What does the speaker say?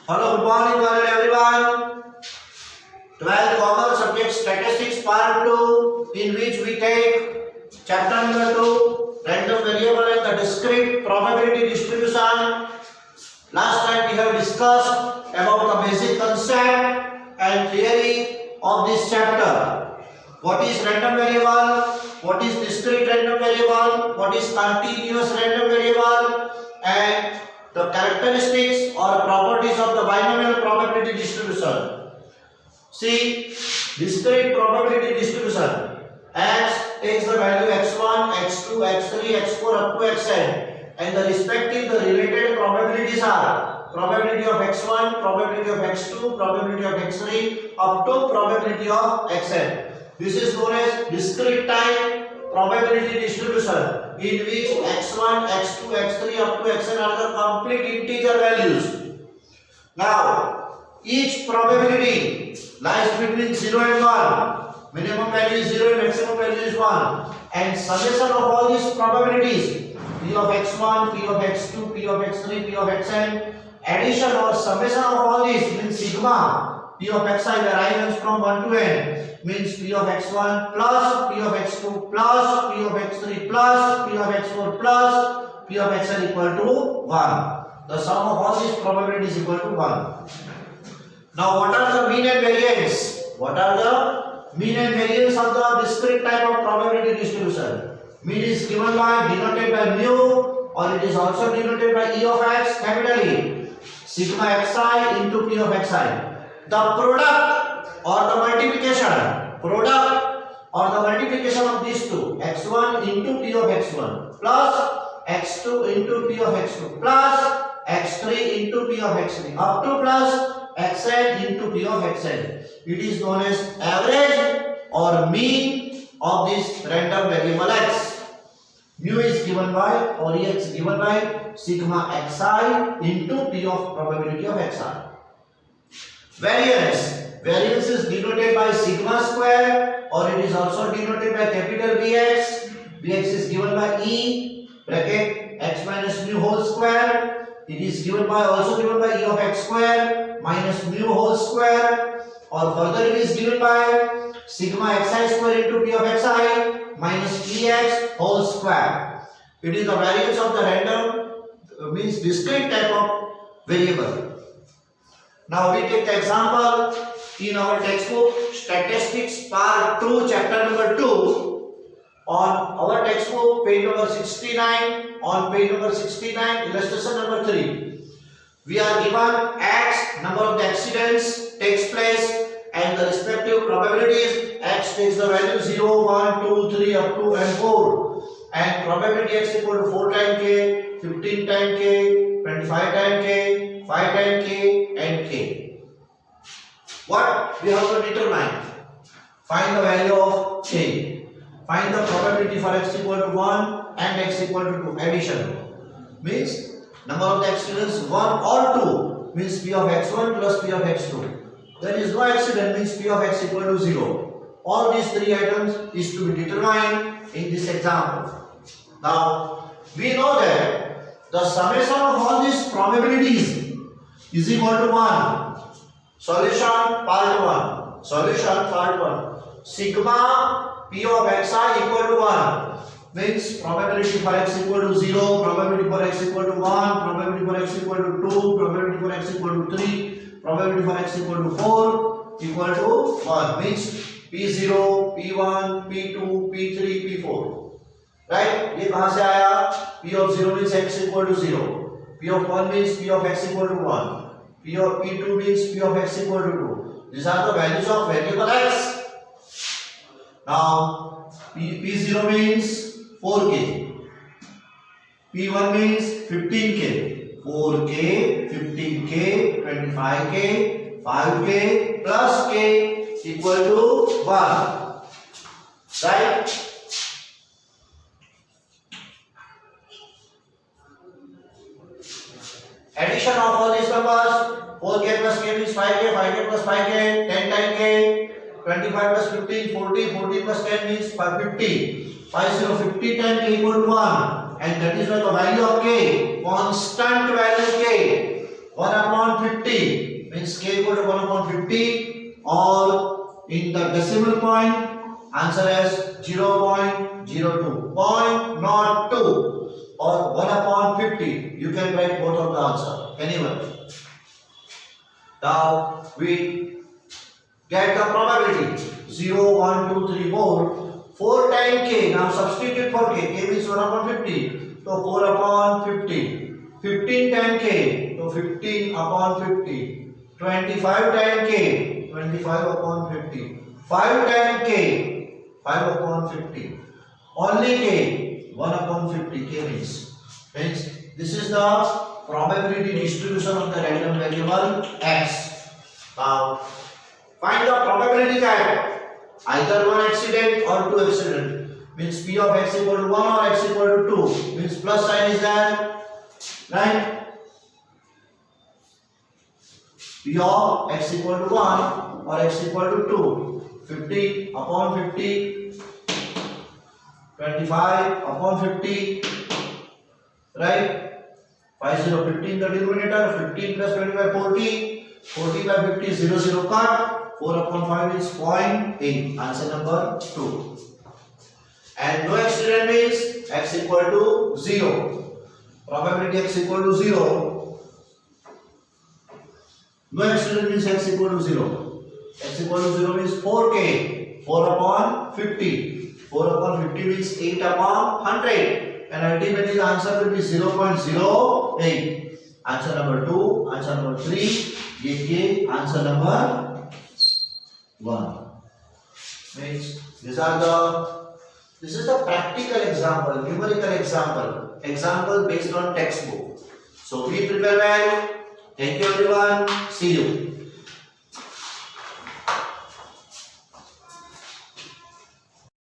Hello, good morning, one and everyone. 12th Commerce Subject Statistics Part 2, in which we take chapter number 2, Random Variable and the Discrete Probability Distribution. Last time we have discussed about the basic concept and theory of this chapter. What is random variable? What is discrete random variable? What is continuous random variable? And the characteristics or properties of the binomial probability distribution. See, discrete probability distribution. X takes the value x1, x2, x3, x4 up to xn, and the respective the related probabilities are probability of x1, probability of x2, probability of x3 up to probability of xn. This is known as discrete type probability distribution, in which x1, x2, x3 up to xn are the complete integer values. Now, each probability lies between 0 and 1. Minimum value is 0 and maximum value is 1. And summation of all these probabilities, P of x1, P of x2, P of x3, P of xn, addition or summation of all these means sigma. P of xi, where I runs from 1 to n, means P of x1 plus P of x2 plus P of x3 plus P of x4 plus P of xn equal to 1. The sum of all these probabilities is equal to 1. Now, what are the mean and variance? What are the mean and variance of the discrete type of probability distribution? Mean is given by, denoted by mu, or it is also denoted by E of x, capital E, sigma xi into P of xi. The product or the multiplication of these two, x1 into P of x1 plus x2 into P of x2 plus x3 into P of x3 up to plus xn into P of xn. It is known as average or mean of this random variable x. Mu is given by, or Ex given by sigma xi into P of probability of xi. Variance is denoted by sigma square, or it is also denoted by capital Vx. Vx is given by E bracket x minus mu whole square. It is given by, also given by E of x square minus mu whole square, or further it is given by sigma xi square into P of xi minus Ex whole square. It is the variance of the random, means discrete type of variable. Now we take the example in our textbook Statistics Part 2, Chapter number 2. On our textbook, page number 69, on page number 69, illustration number 3. We are given x, number of the accidents takes place, and the respective probabilities. X takes the value 0, 1, 2, 3 up to and 4. And probability x equal to 4 times k, 15 times k, 25 times k, 5 times k, and k. What we have to determine? Find the value of k. Find the probability for x equal to 1 and x equal to 2. Addition means number of the accidents 1 or 2 means P of x1 plus P of x2. There is no accident means P of x equal to 0. All these three items is to be determined in this example. Now we know that the summation of all these probabilities is equal to 1. Solution part 1. Solution part 1. Sigma P of xi equal to 1 means probability for x equal to 0, probability for x equal to 1, probability for x equal to 2, probability for x equal to 3, probability for x equal to 4 equal to 1 means P0, P1, P2, P3, P4. Right? ये कहाँ से आया? P of 0 means x equal to 0. P of 1 means P of x equal to 1. P of P2 means P of x equal to 2. These are the values of variable x. Now P0 means 4k. P1 means 15k. 4k, 15k, 25k, 5k plus k equal to 1. Right? Addition of all these numbers, 4k plus k means 5k, 5k plus 5k, 10 times k, 25 plus 15, 40, 40 plus 10 means 50. 50 times k equal to 1, and that is why the value of k, constant value k, 1 upon 50 upon 50, or in the decimal point, answer is 0.02, 0.02, or 1 upon 50. You can write both of the answer, anyone. Now we get the probability 0, 1, 2, 3, 4. 4 times k. Now substitute for k. K means 1 upon 50. So 4 upon 50. 15 times k. So 15 upon 50. 25 times k. 25 upon 50. 5 times k. 5 upon 50. Only k. 1 upon 50. K means this is the probability distribution of the random variable x. Now find the probability that either one accident or two accident, means p of x equal to 1 or x equal to 2, means plus sign is there, right? P of x equal to 1 or x equal to 2, 50 upon 50, 25 upon 50, right? 15 the denominator, 15 plus 25 40, 40 by 50 0 0 cut. 4 upon 5 is 0.8. Answer number 2. And no accident means x equal to 0. Probability x equal to 0. No accident means x equal to 0. X equal to 0 means 4k. 4 upon 50. 4 upon 50 means 8 upon 100. And ultimately the answer will be 0.08. Answer number 2. Answer number 3. देखिए answer number 1. Means this is the practical example, numerical example based on textbook. So be prepared well. Thank you everyone. See you.